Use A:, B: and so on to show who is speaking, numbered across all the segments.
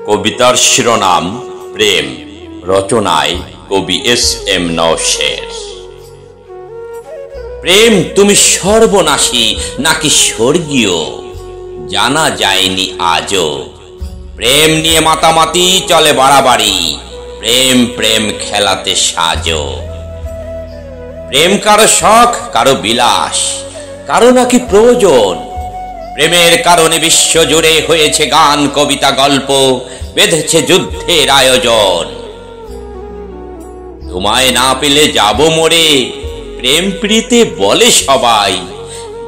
A: কবিতার শিরোনাম প্রেম, রচনায় কবি এস.এম. নওশের। প্রেম তুমি সর্বনাশী নাকি স্বর্গীয় জানা যায়নি আজও। প্রেম নিয়ে মাতামাতি চলে বাড়াবাড়ি, প্রেম প্রেম খেলাতে সাজো। প্রেম কারো শখ, কারো বিলাস, কারো নাকি প্রয়োজন। প্রেমের কারণে বিশ্ব জুড়ে হয়েছে গান, কবিতা, গল্প, বেঁধেছে যুদ্ধের আয়োজন। তোমায় না পেলে যাব মরে, প্রেম প্রীতে বলে সবাই।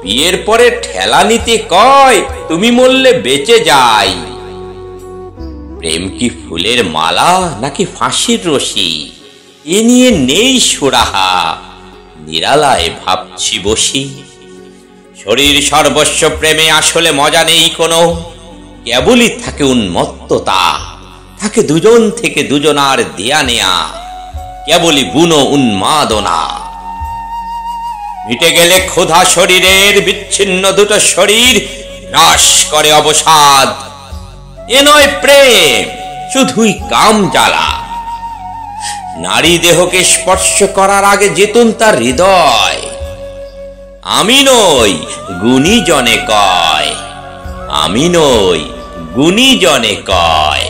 A: বিয়ের পরে ঠেলা নিতে কয়, তুমি মরলে বেঁচে যাই। প্রেম কি ফুলের মালা নাকি ফাঁসির রশি, এ নিয়ে নেই সুরাহা, নিরালায় ভাবছি বসি। শরীর সর্বস্ব প্রেমে আসলে মজা নেই কোনো, কেবলই থাকে উন্মত্ততা, থাকে দুজন থেকে দুজনার দেয়া নেয়া, কেবলই বুনো উন্মাদনা। মিটে গেলে ক্ষুধা শরীরের, বিচ্ছিন্ন দুটো শরীর গ্রাস করে অবসাদ। এ নয় প্রেম, শুধুই কাম জ্বালা। নারী দেহকে স্পর্শ করার আগে যেতুন তার হৃদয়। আমি নই গুণী জনে কয়, আমি নই গুণী জনে কয়।